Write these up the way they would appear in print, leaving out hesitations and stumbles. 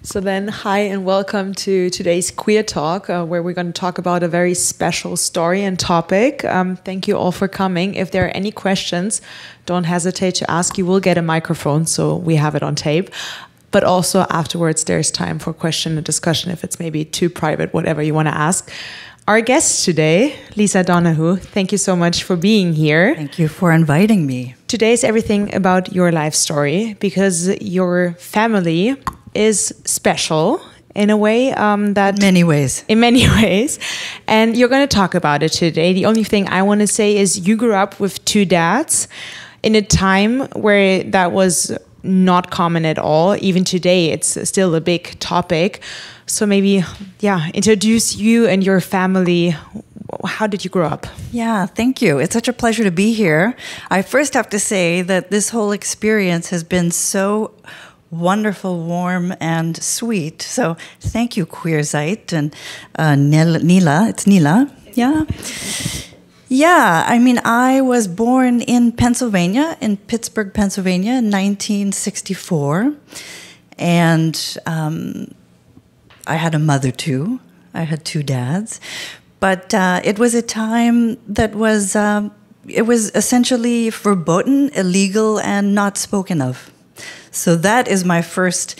So then, hi and welcome to today's Queer Talk, where we're going to talk about a very special story and topic. Thank you all for coming. If there are any questions, don't hesitate to ask. You will get a microphone, so we have it on tape. But also afterwards, there's time for question and discussion if it's maybe too private, whatever you want to ask. Our guest today, Lisa Donoughe, thank you so much for being here. Thank you for inviting me. Today is everything about your life story because your family is special in a way that... In many ways. And you're going to talk about it today. The only thing I want to say is you grew up with two dads in a time where that was not common at all. Even today, it's still a big topic. So maybe, introduce you and your family. How did you grow up? Yeah, thank you. It's such a pleasure to be here. I first have to say that this whole experience has been so wonderful, warm, and sweet. So thank you, Queerzeit, and Nele. It's Nele. Yeah. Yeah, I mean, I was born in Pennsylvania, in Pittsburgh, Pennsylvania, in 1964. And I had a mother, too. I had two dads. But it was a time that was, it was essentially verboten, illegal, and not spoken of. So that is my first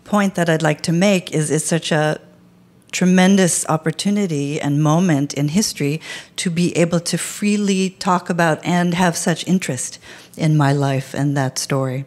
point that I'd like to make, is it's such a tremendous opportunity and moment in history to be able to freely talk about and have such interest in my life and that story.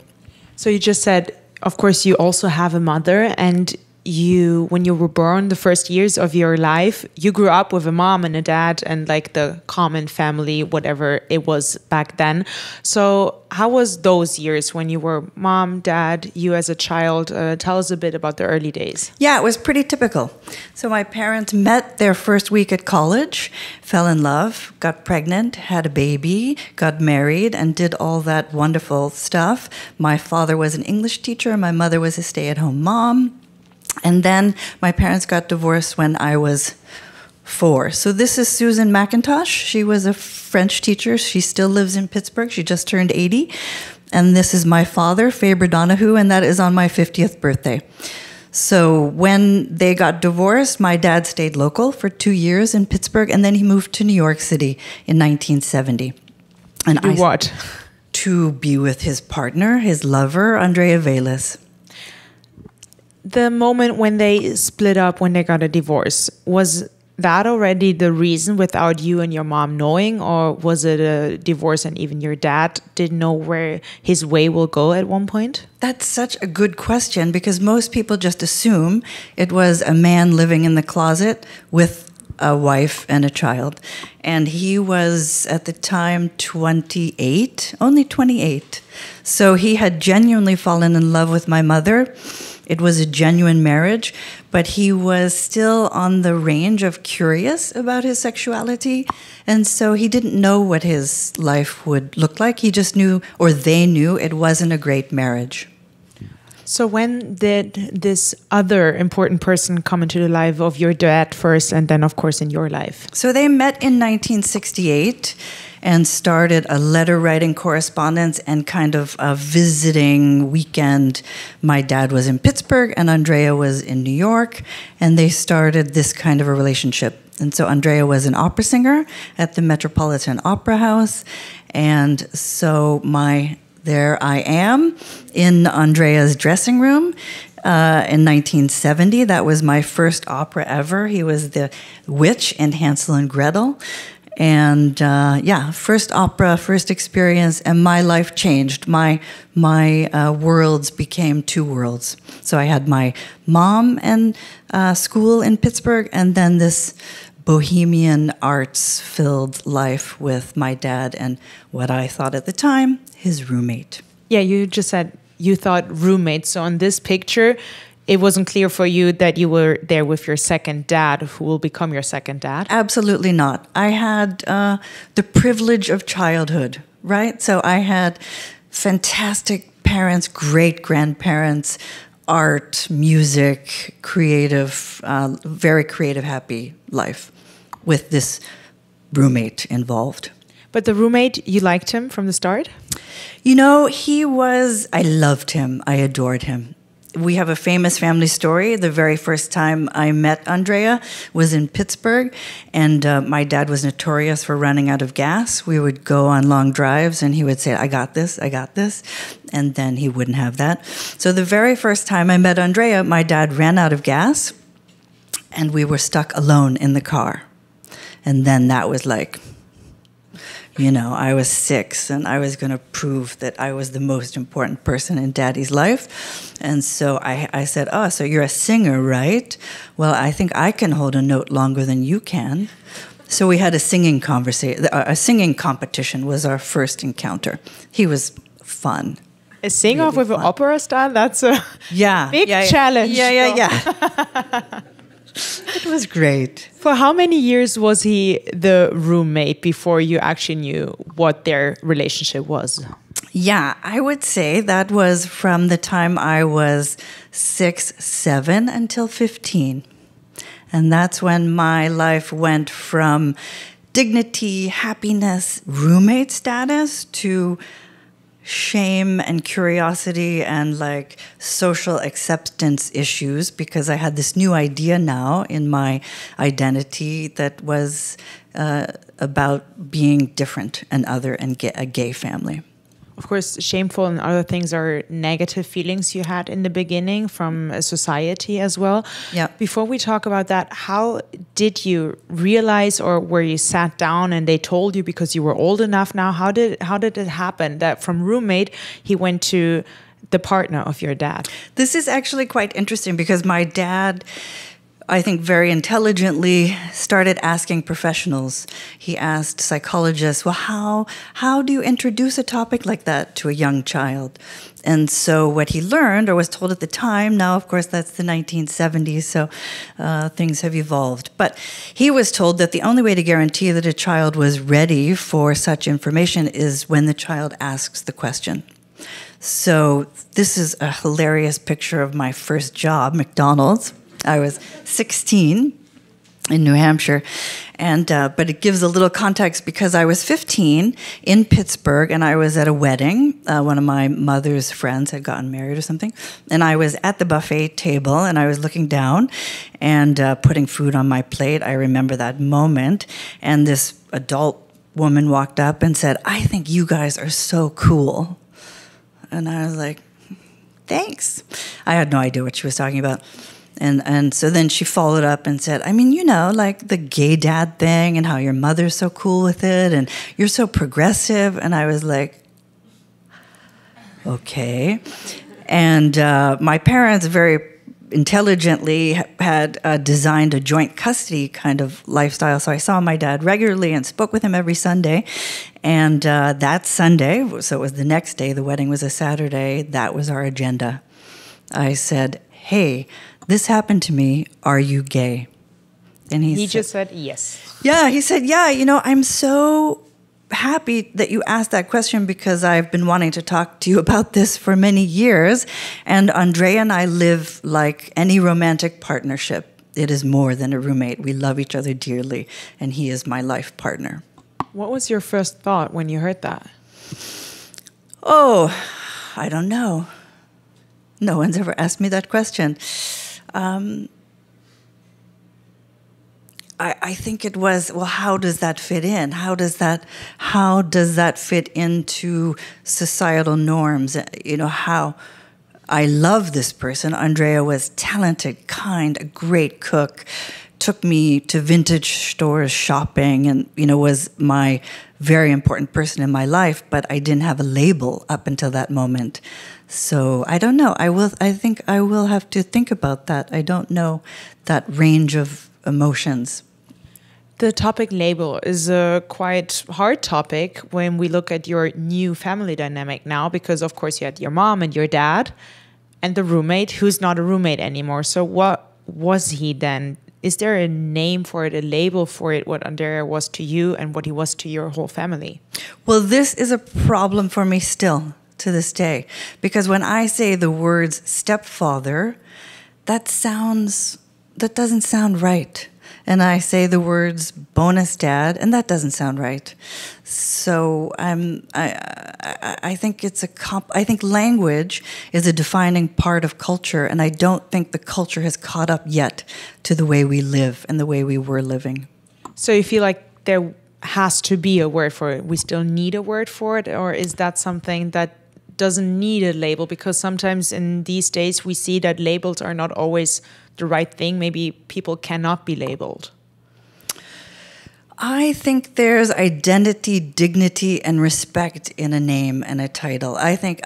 So you just said, of course, you also have a mother, and you, when you were born, the first years of your life, you grew up with a mom and a dad and like the common family, whatever it was back then. So how was those years when you were mom, dad, you as a child? Tell us a bit about the early days. Yeah, it was pretty typical. So my parents met their first week at college, fell in love, got pregnant, had a baby, got married, and did all that wonderful stuff. My father was an English teacher, and my mother was a stay-at-home mom. And then my parents got divorced when I was 4. So this is Susan McIntosh. She was a French teacher. She still lives in Pittsburgh. She just turned 80. And this is my father, Faber Donoughe, and that is on my 50th birthday. So when they got divorced, my dad stayed local for 2 years in Pittsburgh, and then he moved to New York City in 1970. And what? To be with his partner, his lover, Andrea Veles. The moment when they split up, when they got a divorce, was that already the reason without you and your mom knowing, or was it a divorce and even your dad didn't know where his way will go at one point? That's such a good question, because most people just assume it was a man living in the closet with a wife and a child. And he was, at the time, 28, only 28. So he had genuinely fallen in love with my mother. It was a genuine marriage, but he was still on the range of curious about his sexuality. And so he didn't know what his life would look like. He just knew, or they knew, it wasn't a great marriage. So when did this other important person come into the life of your dad first, and then, of course, in your life? So they met in 1968 and started a letter-writing correspondence and kind of a visiting weekend. My dad was in Pittsburgh and Andrea was in New York, and they started this kind of a relationship. And so Andrea was an opera singer at the Metropolitan Opera House, and so there I am in Andrea's dressing room in 1970. That was my first opera ever. He was the witch in Hansel and Gretel. And first opera, first experience, and my life changed. My worlds became two worlds. So I had my mom and school in Pittsburgh, and then this bohemian arts-filled life with my dad and what I thought at the time, his roommate. Yeah, you just said you thought roommate. So on this picture, it wasn't clear for you that you were there with your second dad, who will become your second dad? Absolutely not. I had the privilege of childhood, right? So I had fantastic parents, great-grandparents, art, music, creative, very creative, happy life with this roommate involved. But the roommate, you liked him from the start? You know, I loved him. I adored him. we have a famous family story. The very first time I met Andrea was in Pittsburgh, and my dad was notorious for running out of gas. We would go on long drives, and he would say, I got this, and then he wouldn't have that. So the very first time I met Andrea, my dad ran out of gas, and we were stuck alone in the car. And then that was like, you know, I was 6, and I was going to prove that I was the most important person in Daddy's life. And so I said, oh, so you're a singer, right? Well, I think I can hold a note longer than you can. So we had a singing conversation. A singing competition was our first encounter. He was fun. A sing-off really with an opera star? That's a big challenge. Yeah. It was great. For how many years was he the roommate before you actually knew what their relationship was? Yeah, I would say that was from the time I was 6, 7 until 15. And that's when my life went from dignity, happiness, roommate status to shame and curiosity and like social acceptance issues, because I had this new idea now in my identity that was about being different and other and a gay family. Of course, shameful and other things are negative feelings you had in the beginning from a society as well. Yeah. Before we talk about that, how did you realize, or were you sat down and they told you because you were old enough now? How did it happen that from roommate he went to the partner of your dad? This is actually quite interesting because my dad, I think very intelligently, started asking professionals. He asked psychologists, well, how do you introduce a topic like that to a young child? And so what he learned, or was told at the time, now of course that's the 1970s, so things have evolved. But he was told that the only way to guarantee that a child was ready for such information is when the child asks the question. So this is a hilarious picture of my first job, McDonald's. I was 16 in New Hampshire, and but it gives a little context because I was 15 in Pittsburgh, and I was at a wedding. One of my mother's friends had gotten married or something, and I was at the buffet table, and I was looking down and putting food on my plate. I remember that moment, and this adult woman walked up and said, "I think you guys are so cool," and I was like, "Thanks." I had no idea what she was talking about. And so then she followed up and said, I mean, you know, like the gay dad thing and how your mother's so cool with it and you're so progressive. And I was like, okay. And my parents very intelligently had designed a joint custody kind of lifestyle. So I saw my dad regularly and spoke with him every Sunday. And that Sunday, so it was the next day, the wedding was a Saturday, that was our agenda. I said, hey, this happened to me. Are you gay? And he just said yes. Yeah, he said, yeah, you know, I'm so happy that you asked that question because I've been wanting to talk to you about this for many years. And Andrea and I live like any romantic partnership. It is more than a roommate. We love each other dearly, and he is my life partner. What was your first thought when you heard that? Oh, I don't know. No one's ever asked me that question. I think it was, well, how does that fit in? How does that fit into societal norms? You know, how I love this person. Andrea was talented, kind, a great cook, took me to vintage stores shopping, and, you know, was my very important person in my life, but I didn't have a label up until that moment. So I don't know. I think I will have to think about that. I don't know that range of emotions. The topic label is a quite hard topic when we look at your new family dynamic now, because of course you had your mom and your dad and the roommate who's not a roommate anymore. So what was he then? Is there a name for it, a label for it, what Andrea was to you and what he was to your whole family? Well, this is a problem for me still to this day, because when I say the words stepfather, that doesn't sound right. and I say the words bonus dad, and that doesn't sound right. So I think I think language is a defining part of culture, and I don't think the culture has caught up yet to the way we live and the way we were living. So you feel like there has to be a word for it? We still need a word for it, or is that something that doesn't need a label? Because sometimes in these days we see that labels are not always the right thing. Maybe people cannot be labeled. I think there's identity, dignity, and respect in a name and a title. I think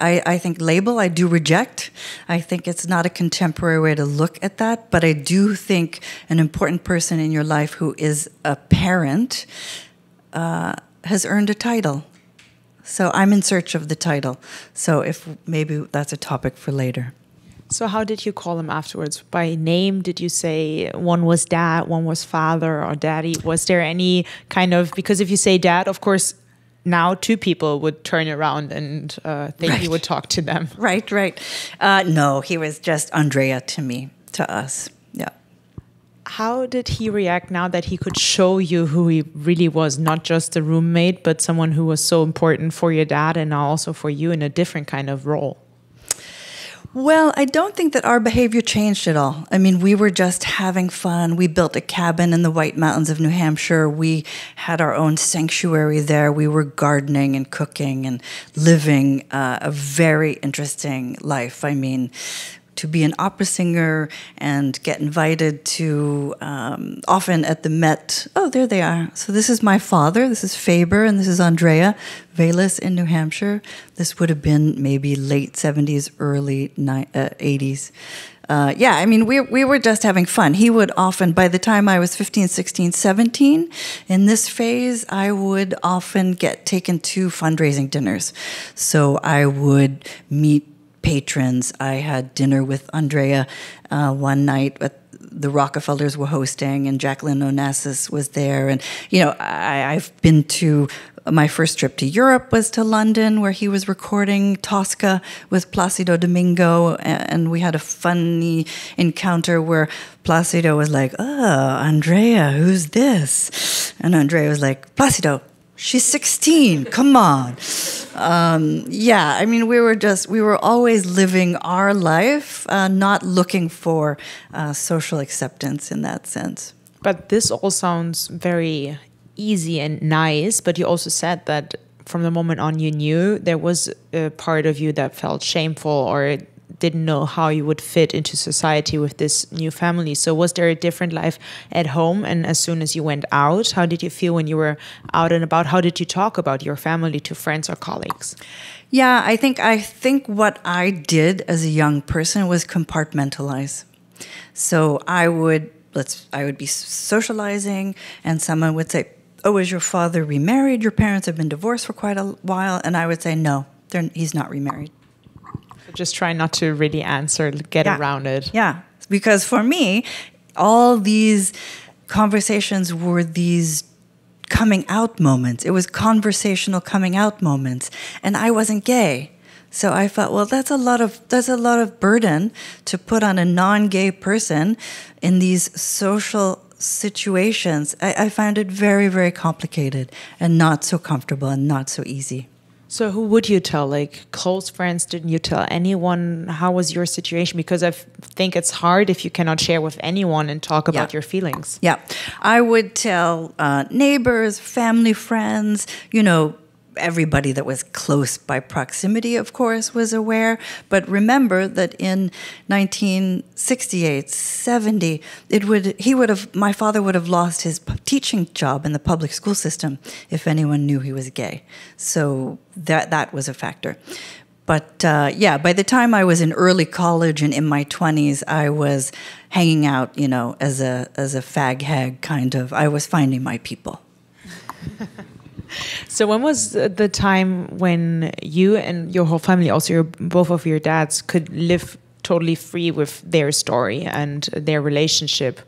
label I do reject. I think it's not a contemporary way to look at that, but I do think an important person in your life who is a parent has earned a title. So I'm in search of the title. So if maybe that's a topic for later. So how did you call him afterwards? By name? Did you say one was dad, one was father or daddy? Was there any kind of, because if you say dad, of course, now two people would turn around and think you would talk to them. Right. No, he was just Andrea to me, to us. Yeah. How did he react now that he could show you who he really was, not just a roommate, but someone who was so important for your dad and now also for you in a different kind of role? Well, I don't think that our behavior changed at all. I mean, we were just having fun. We built a cabin in the White Mountains of New Hampshire. We had our own sanctuary there. We were gardening and cooking and living a very interesting life. I mean, to be an opera singer and get invited to, often at the Met. Oh, there they are. So this is my father. This is Faber, and this is Andrea Velas in New Hampshire. This would have been maybe late 70s, early 80s. Yeah, I mean, we were just having fun. He would often, by the time I was 15, 16, 17, in this phase, I would often get taken to fundraising dinners. So I would meet patrons. I had dinner with Andrea one night at the Rockefellers were hosting, and Jacqueline Onassis was there. And, you know, I've been to, my first trip to Europe was to London, where he was recording Tosca with Placido Domingo, and we had a funny encounter where Placido was like, "Oh, Andrea, who's this?" And Andrea was like, "Placido, she's 16, come on." Yeah, I mean, we were always living our life, not looking for social acceptance in that sense. But this all sounds very easy and nice, but you also said that from the moment on you knew there was a part of you that felt shameful or didn't know how you would fit into society with this new family. So was there a different life at home? And as soon as you went out, how did you feel when you were out and about? How did you talk about your family to friends or colleagues? Yeah, I think what I did as a young person was compartmentalize. So I would be socializing, and someone would say, "Oh, is your father remarried? Your parents have been divorced for quite a while." And I would say, "No, he's not remarried." Just try not to really answer, get around it. Yeah, because for me, all these conversations were these coming out moments. It was conversational coming out moments, and I wasn't gay. So I thought, well, that's a lot of burden to put on a non-gay person in these social situations. I found it very, very complicated and not so comfortable and not so easy. So who would you tell? Like close friends? Didn't you tell anyone? How was your situation? Because I think it's hard if you cannot share with anyone and talk about your feelings. Yeah, I would tell neighbors, family, friends, you know, everybody that was close by proximity, of course, was aware. But remember that in 1968, 70, my father would have lost his teaching job in the public school system if anyone knew he was gay. So that was a factor. But yeah, by the time I was in early college and in my 20s, I was hanging out, you know, as a fag hag kind of. I was finding my people. So when was the time when you and your whole family, also both of your dads, could live totally free with their story and their relationship?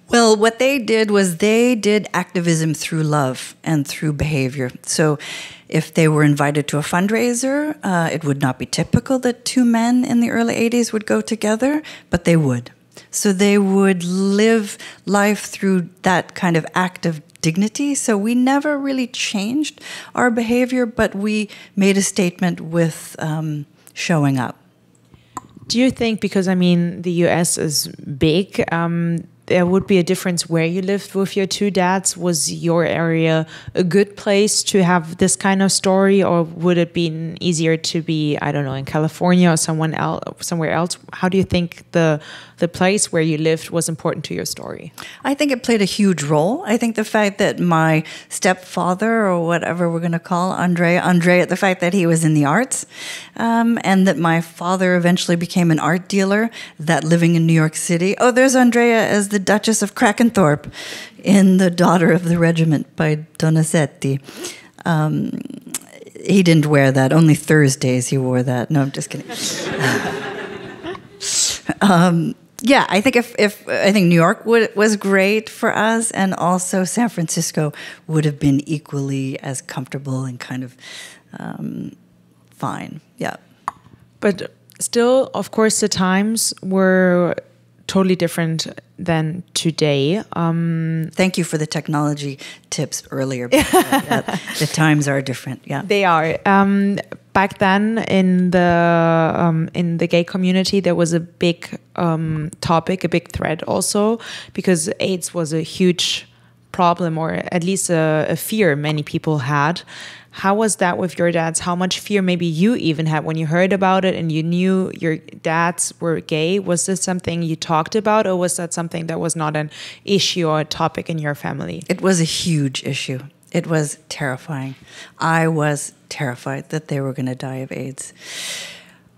Well, what they did was they did activism through love and through behavior. So if they were invited to a fundraiser, it would not be typical that two men in the early 80s would go together, but they would. So they would live life through that kind of act of dignity. So we never really changed our behavior, but we made a statement with showing up. Do you think, because I mean, the US is big, there would be a difference where you lived with your two dads? Was your area a good place to have this kind of story, or would it be easier to be, I don't know, in California or somewhere else? How do you think the place where you lived was important to your story? I think it played a huge role. I think the fact that my stepfather, or whatever we're going to call Andrea, the fact that he was in the arts, and that my father eventually became an art dealer, that living in New York City, oh, there's Andrea as the Duchess of Krakenthorpe in The Daughter of the Regiment by Donizetti. He didn't wear that. Only Thursdays he wore that. No, I'm just kidding. Yeah, I think I think New York was great for us, and also San Francisco would have been equally as comfortable and kind of fine. Yeah, but still, of course, the times were totally different than today. Thank you for the technology tips earlier. The times are different. Yeah, they are. Back then, in the gay community, there was a big topic, a big thread also, because AIDS was a huge problem, or at least a fear many people had. How was that with your dads? How much fear maybe you even had when you heard about it and you knew your dads were gay? Was this something you talked about, or was that something that was not an issue or a topic in your family? It was a huge issue. It was terrifying. I was terrified that they were going to die of AIDS.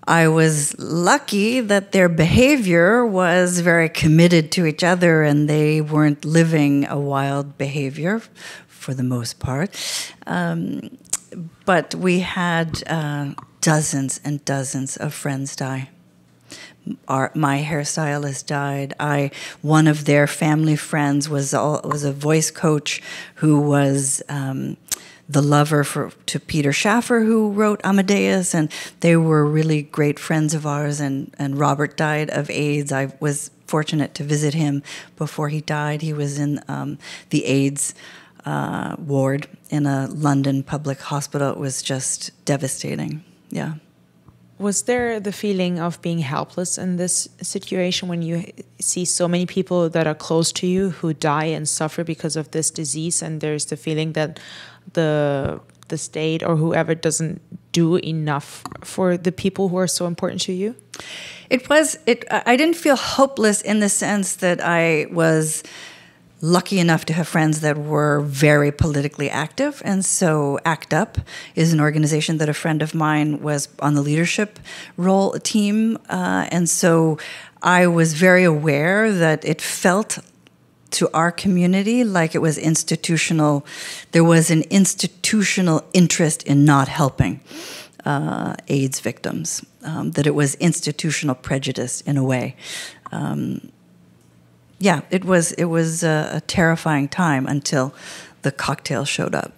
I was lucky that their behavior was very committed to each other, and they weren't living a wild behavior for the most part. But we had dozens and dozens of friends die. My hairstylist died. One of their family friends was a voice coach who was the lover to Peter Schaffer, who wrote Amadeus, and they were really great friends of ours. And Robert died of AIDS. I was fortunate to visit him before he died. He was in the AIDS ward in a London public hospital. It was just devastating. Yeah. Was there the feeling of being helpless in this situation when you see so many people that are close to you who die and suffer because of this disease, and there's the feeling that the state or whoever doesn't do enough for the people who are so important to you? I didn't feel hopeless in the sense that I was lucky enough to have friends that were very politically active. And so ACT UP is an organization that a friend of mine was on the leadership team. And so I was very aware that it felt to our community like it was institutional. There was an institutional interest in not helping AIDS victims, that it was institutional prejudice in a way. Yeah, it was a terrifying time until the cocktail showed up.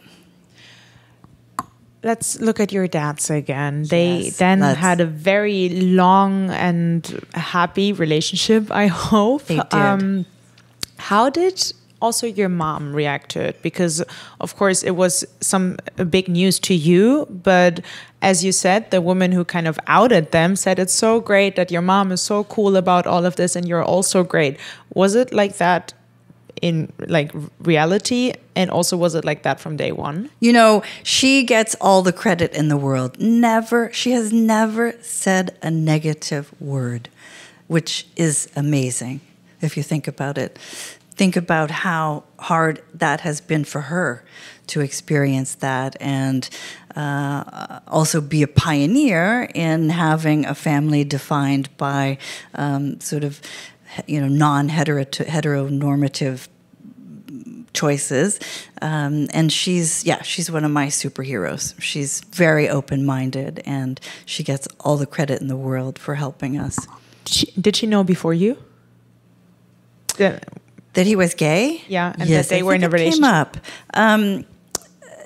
Let's look at your dads again. They had a very long and happy relationship, I hope. They did. How did also your mom react to it? Because, of course, it was big news to you, but as you said, the woman who kind of outed them said it's so great that your mom is so cool about all of this and you're also great. Was it like that in reality, and also was it like that from day one? You know, she gets all the credit in the world. She has never said a negative word, which is amazing if you think about it. Think about how hard that has been for her to experience that, and also be a pioneer in having a family defined by sort of, non-heteronormative choices. And she's one of my superheroes. She's very open-minded, and she gets all the credit in the world for helping us. Did she know before you? That he was gay? Yeah, and that they were in a relationship. Came up.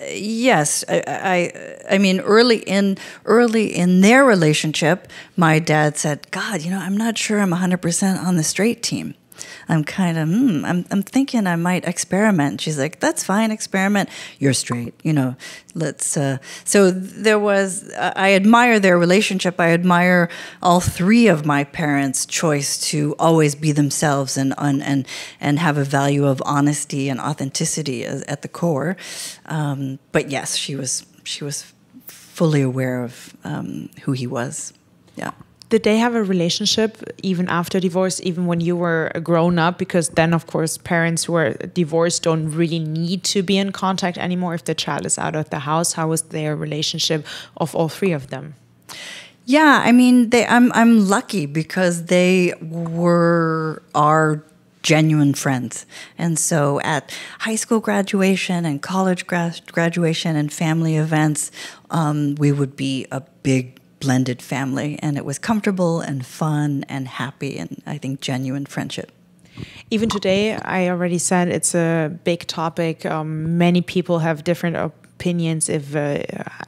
Yes, I mean, early in their relationship, my dad said, "God, I'm not sure I'm 100% on the straight team. I'm kind of, I'm thinking I might experiment." She's like, "That's fine, experiment. You're straight, let's." So there was, I admire their relationship. I admire all three of my parents' choice to always be themselves and have a value of honesty and authenticity at the core. But yes, she was fully aware of who he was. Yeah. Did they have a relationship even after divorce, even when you were a grown up? Because then, of course, parents who are divorced don't really need to be in contact anymore if the child is out of the house. How was their relationship of all three of them? Yeah, I mean, I'm lucky because they are genuine friends. And so at high school graduation and college graduation and family events, we would be a big blended family, and it was comfortable and fun and happy, and I think genuine friendship. Even today, I already said it's a big topic. Many people have different opinions if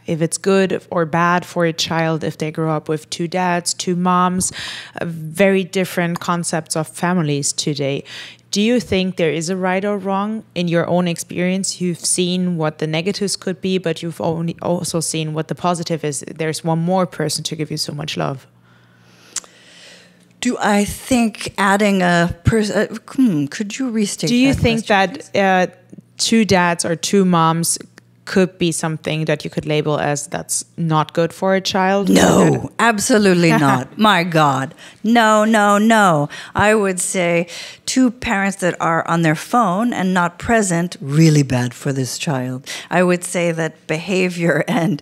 it's good or bad for a child if they grow up with two dads, two moms, very different concepts of families today. Do you think there is a right or wrong? In your own experience, you've seen what the negatives could be, but you've also seen what the positive is. There's one more person to give you so much love. Do I think adding a person... could you restate that? Do you think question, that two dads or two moms could be something that you could label as that's not good for a child? No, absolutely not. My God. No. I would say two parents that are on their phone and not present, really bad for this child. I would say that behavior and,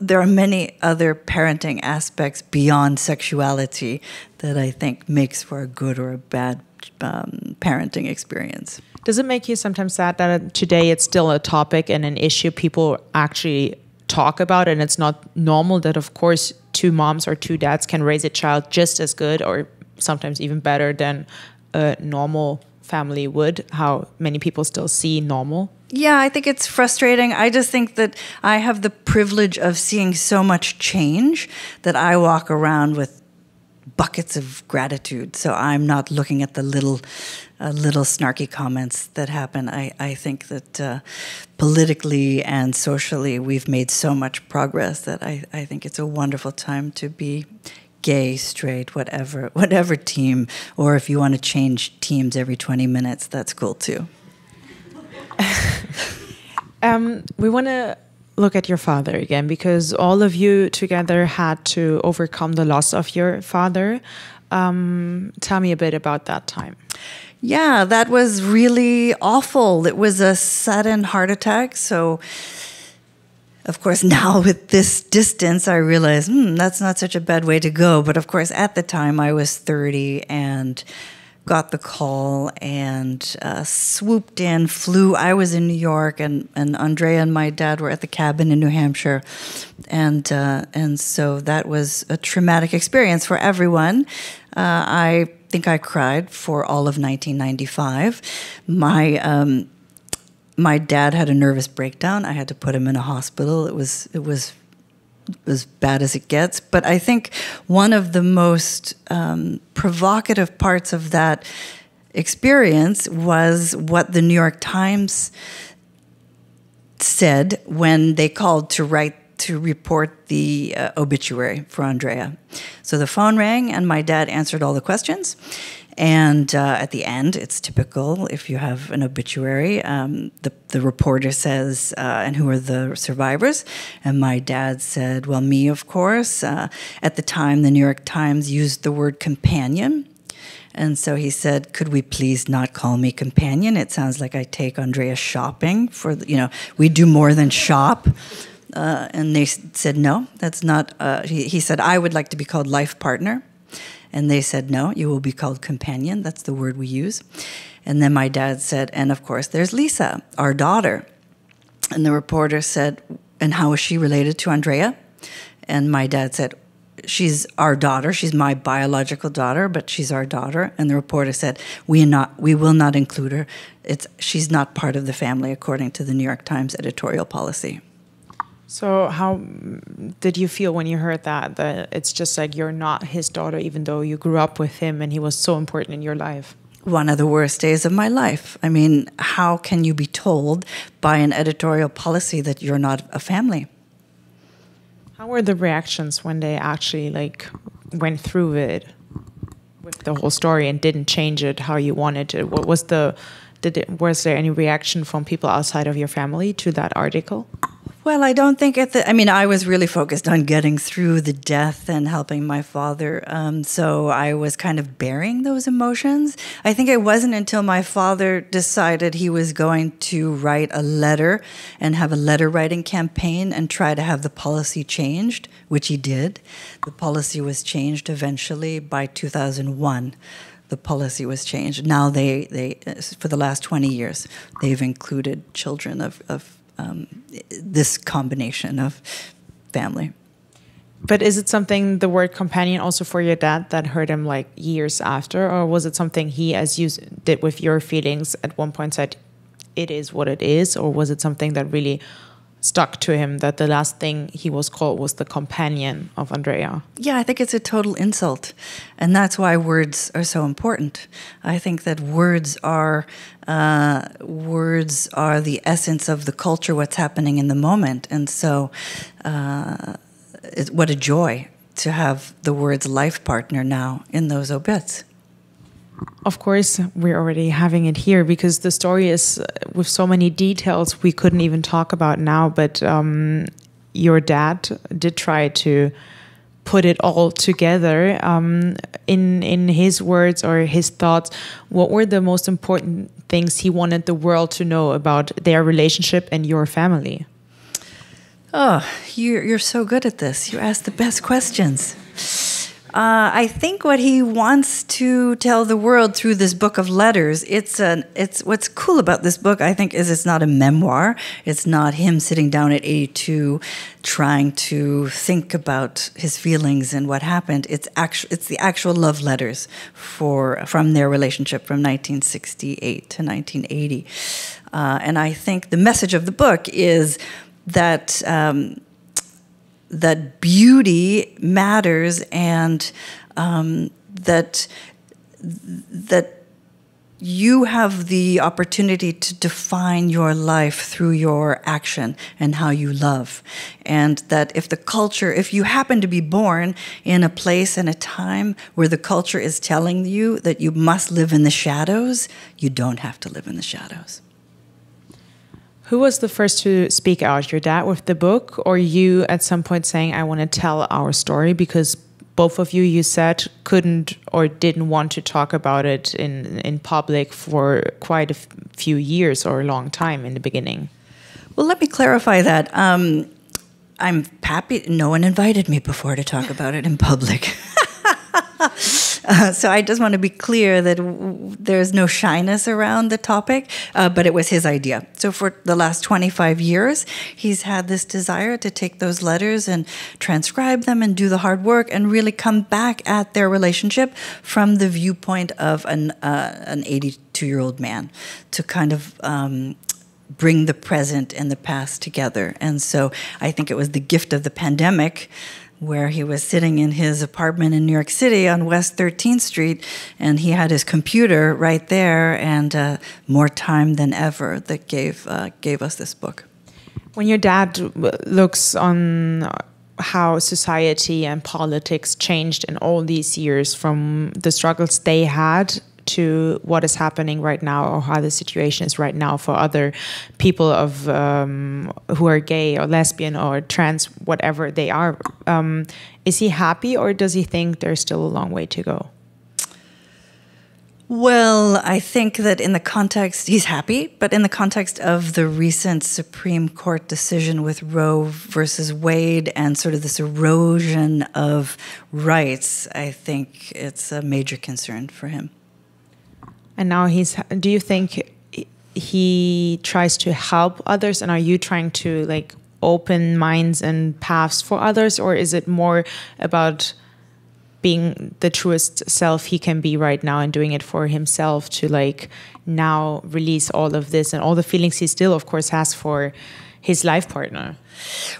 there are many other parenting aspects beyond sexuality that I think makes for a good or a bad parenting experience. Does it make you sometimes sad that today it's still a topic and an issue people actually talk about, and it's not normal that, of course, two moms or two dads can raise a child just as good or sometimes even better than a normal family would? How many people still see normal? Yeah, I think it's frustrating. I just think that I have the privilege of seeing so much change that I walk around with buckets of gratitude. So I'm not looking at the little snarky comments that happen. I think that politically and socially we've made so much progress that I think it's a wonderful time to be gay, straight, whatever team, or if you want to change teams every 20 minutes, that's cool too. We want to look at your father again, because all of you together had to overcome the loss of your father. Tell me a bit about that time. Yeah, that was really awful. It was a sudden heart attack. So, of course, now with this distance, I realize that's not such a bad way to go. But of course, at the time, I was 30 and got the call and swooped in, flew. I was in New York, and Andrea and my dad were at the cabin in New Hampshire. And so that was a traumatic experience for everyone. I think I cried for all of 1995. My dad had a nervous breakdown. I had to put him in a hospital. It was as bad as it gets. But I think one of the most provocative parts of that experience was what the New York Times said when they called to report the obituary for Andrea. So the phone rang, and my dad answered all the questions. And at the end, it's typical if you have an obituary, the reporter says, and who are the survivors? And my dad said, well, me, of course. At the time, the New York Times used the word companion. And so he said, could we please not call me companion? It sounds like I take Andrea shopping we do more than shop. And they said, no, that's not, he said, I would like to be called life partner. And they said, no, you will be called companion. That's the word we use. And then my dad said, and of course, there's Lisa, our daughter. And the reporter said, and how is she related to Andrea? And my dad said, she's our daughter. She's my biological daughter, but she's our daughter. And the reporter said, we will not include her. She's not part of the family, according to the New York Times editorial policy. So how did you feel when you heard that it's just like you're not his daughter, even though you grew up with him and he was so important in your life? One of the worst days of my life. I mean, how can you be told by an editorial policy that you're not a family? How were the reactions when they actually went through it with the whole story and didn't change it how you wanted it? What was was there any reaction from people outside of your family to that article? Well, I don't think I was really focused on getting through the death and helping my father. So I was kind of bearing those emotions. I think it wasn't until my father decided he was going to write a letter and have a letter writing campaign and try to have the policy changed, which he did. The policy was changed eventually by 2001. The policy was changed. Now they for the last 20 years, they've included children of this combination of family. But is it something, the word companion, also for your dad that hurt him years after? Or was it something he, as you did with your feelings, at one point said, it is what it is? Or was it something that really stuck to him, that the last thing he was called was the companion of Andrea? Yeah, I think it's a total insult. And that's why words are so important. I think that words are the essence of the culture, what's happening in the moment. And so what a joy to have the words life partner now in those obits. Of course, we're already having it here because the story is with so many details we couldn't even talk about now. But your dad did try to put it all together in his words or his thoughts. What were the most important things he wanted the world to know about their relationship and your family? Oh, you're so good at this. You ask the best questions. I think what he wants to tell the world through this book of letters, it's what's cool about this book, I think, is it's not a memoir. It's not him sitting down at 82 trying to think about his feelings and what happened. It's the actual love letters from their relationship from 1968 to 1980. And I think the message of the book is that that beauty matters, and that you have the opportunity to define your life through your action and how you love. And that if you happen to be born in a place and a time where the culture is telling you that you must live in the shadows, you don't have to live in the shadows. Who was the first to speak out, your dad with the book, or you at some point saying, I want to tell our story? Because both of you said, couldn't or didn't want to talk about it in public for quite a few years or a long time in the beginning. Well, let me clarify that. I'm happy. No one invited me before to talk about it in public. So I just want to be clear that there's no shyness around the topic, but it was his idea. So for the last 25 years, he's had this desire to take those letters and transcribe them and do the hard work and really come back at their relationship from the viewpoint of an 82-year-old man, to kind of bring the present and the past together. And so I think it was the gift of the pandemic, where he was sitting in his apartment in New York City on West 13th Street, and he had his computer right there, and more time than ever that gave us this book. When your dad looks on how society and politics changed in all these years, from the struggles they had to what is happening right now, or how the situation is right now for other people who are gay or lesbian or trans, whatever they are, is he happy, or does he think there's still a long way to go? Well, I think that in the context, he's happy, but in the context of the recent Supreme Court decision with Roe versus Wade and sort of this erosion of rights, I think it's a major concern for him. And now do you think he tries to help others, and are you trying to open minds and paths for others, or is it more about being the truest self he can be right now and doing it for himself to like now release all of this and all the feelings he still, of course, has for his life partner?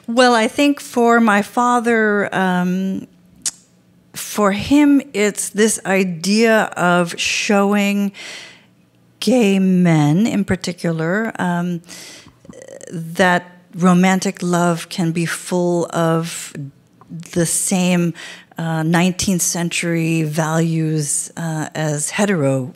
Well, I think for my father, for him, it's this idea of showing gay men in particular that romantic love can be full of the same 19th century values as hetero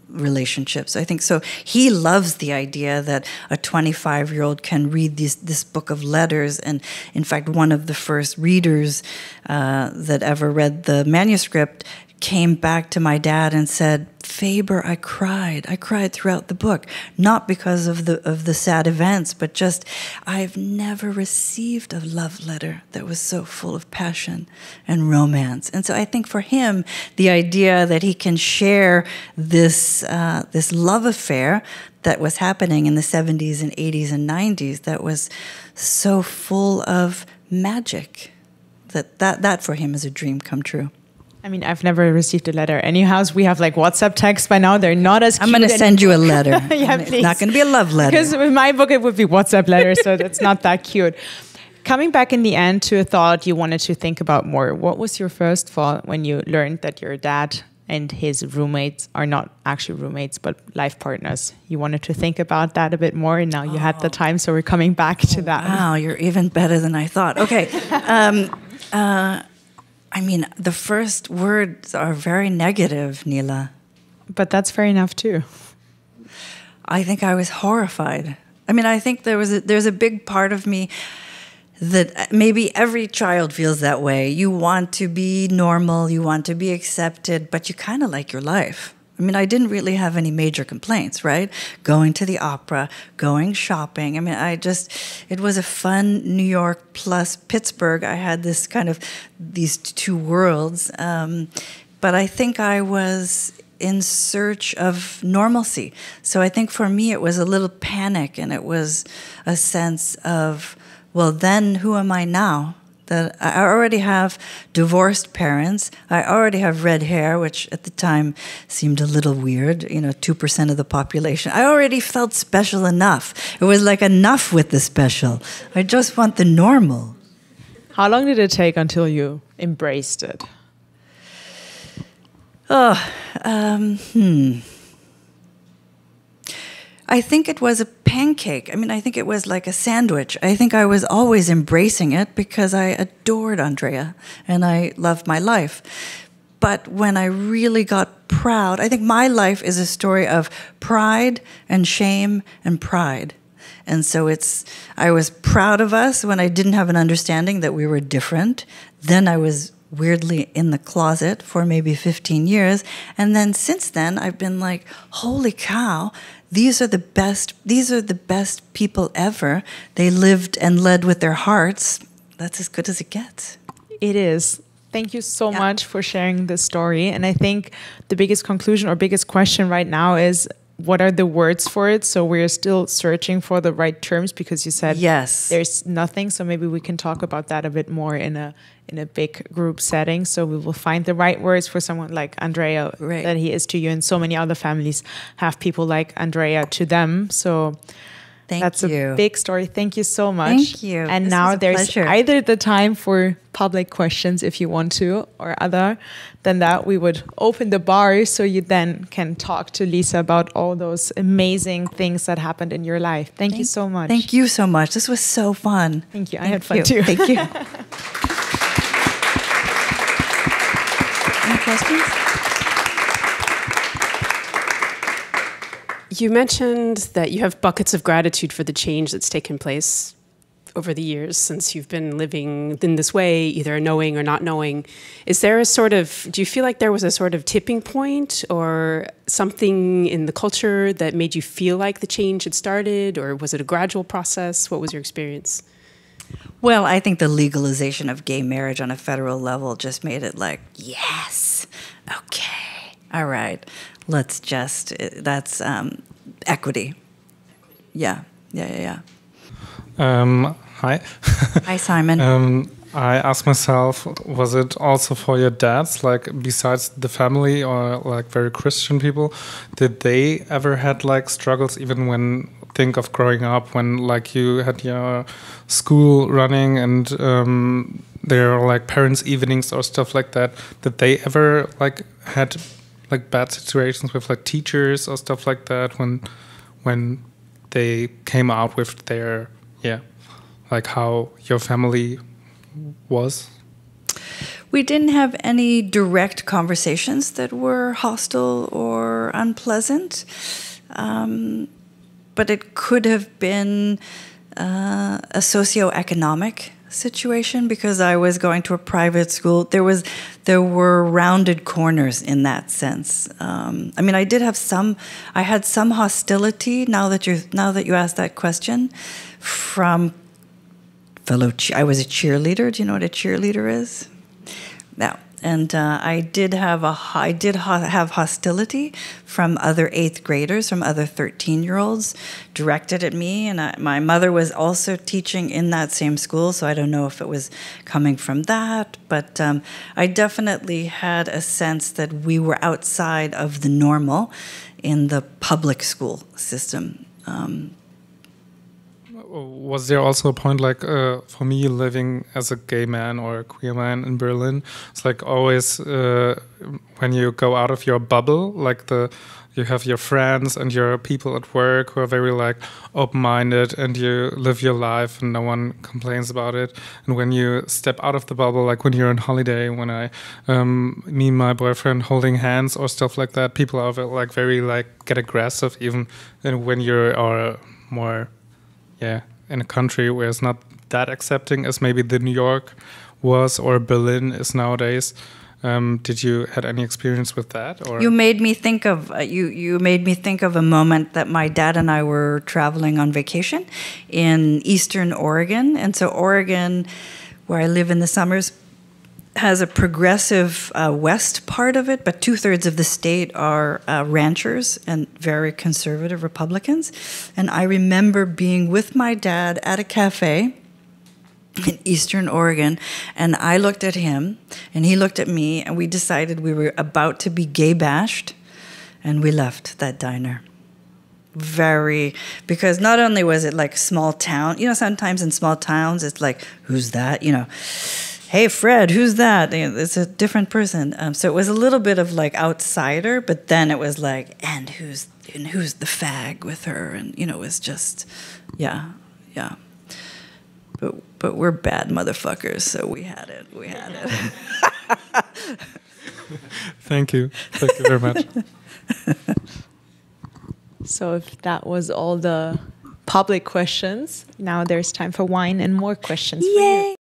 relationships. I think so. He loves the idea that a 25-year-old can read this book of letters. And in fact, one of the first readers that ever read the manuscript came back to my dad and said, "Faber, I cried. I cried throughout the book, not because of the sad events, but just I've never received a love letter that was so full of passion and romance." And so I think for him, the idea that he can share this this love affair that was happening in the 70s and 80s and 90s that was so full of magic, that for him is a dream come true. I mean, I've never received a letter. Anyhow, we have like WhatsApp texts by now. They're not as cute. I'm going to send you a letter. Yeah, please. It's not going to be a love letter. Because with my book, it would be WhatsApp letters, so that's not that cute. Coming back in the end to a thought you wanted to think about more, what was your first thought when you learned that your dad and his roommates are not actually roommates, but life partners? You wanted to think about that a bit more, and now you had the time, so we're coming back to that. Wow, you're even better than I thought. Okay. I mean, the first words are very negative, Nele. But that's fair enough, too. I think I was horrified. I mean, I think there's a big part of me that maybe every child feels that way. You want to be normal, you want to be accepted, but you kind of like your life. I mean, I didn't really have any major complaints, right? Going to the opera, going shopping. I mean, it was a fun New York plus Pittsburgh. I had this kind of, these two worlds. But I think I was in search of normalcy. So I think for me, it was a little panic, and it was a sense of, well, then who am I now? That I already have divorced parents. I already have red hair, which at the time seemed a little weird, 2% of the population. I already felt special enough. It was like enough with the special. I just want the normal. How long did it take until you embraced it? I think it was a pancake. I mean, I think it was like a sandwich. I think I was always embracing it because I adored Andrea and I loved my life. But when I really got proud, I think my life is a story of pride and shame and pride. And so I was proud of us when I didn't have an understanding that we were different. Then I was weirdly in the closet for maybe 15 years. And then since then, I've been like, holy cow, these are the best people ever. They lived and led with their hearts. That's as good as it gets. It is. Thank you so much for sharing this story. And I think the biggest conclusion or biggest question right now is, what are the words for it? So we're still searching for the right terms, because you said yes, there's nothing. So maybe we can talk about that a bit more in a big group setting. So we will find the right words for someone like Andrea, right, that he is to you. And so many other families have people like Andrea to them. So that's a big story. Thank you so much. Thank you. And now there's either the time for public questions if you want to, or other than that, we would open the bar so you then can talk to Lisa about all those amazing things that happened in your life. Thank you so much. Thank you so much. This was so fun. Thank you. I had fun too. Thank you. Any questions? You mentioned that you have buckets of gratitude for the change that's taken place over the years since you've been living in this way, either knowing or not knowing. Is there do you feel like there was a sort of tipping point or something in the culture that made you feel like the change had started, or was it a gradual process? What was your experience? Well, I think the legalization of gay marriage on a federal level just made it like, yes, okay, all right. That's equity. Yeah. Hi. Hi, Simon. I asked myself, was it also for your dads, like besides the family or like very Christian people, did they ever had like struggles even when think of growing up when like you had your school running and there are like parents' evenings or stuff like that? Did they ever like had like bad situations with like teachers or stuff like that when they came out with their like how your family was? We didn't have any direct conversations that were hostile or unpleasant, but it could have been a socioeconomic situation because I was going to a private school. There were rounded corners in that sense. I mean, I had some hostility. Now that you asked that question, from I was a cheerleader. Do you know what a cheerleader is? No. And I did have hostility from other 8th graders, from other 13-year-olds directed at me. And my mother was also teaching in that same school, so I don't know if it was coming from that. But I definitely had a sense that we were outside of the normal in the public school system. Was there also a point like for me living as a gay man or a queer man in Berlin, it's like always when you go out of your bubble, like you have your friends and your people at work who are very like open-minded and you live your life and no one complains about it. And when you step out of the bubble, like when you're on holiday, when I me and my boyfriend holding hands or stuff like that, people are like very like get aggressive even when you are more in a country where it's not that accepting as maybe the New York was or Berlin is nowadays. Did you had any experience with that? Or? You made me think of you made me think of a moment that my dad and I were traveling on vacation in Eastern Oregon, and so Oregon, where I live in the summers, has a progressive west part of it, but 2/3 of the state are ranchers and very conservative Republicans. And I remember being with my dad at a cafe in Eastern Oregon, and I looked at him, and he looked at me, and we decided we were about to be gay bashed, and we left that diner. Because not only was it like small town, sometimes in small towns it's like, who's that, hey, Fred, who's that? It's a different person. So it was a little bit of like outsider, but then it was like, and who's the fag with her? And, it was just, yeah. But we're bad motherfuckers, so we had it. Thank you very much. So if that was all the public questions, now there's time for wine and more questions. Yay! For you.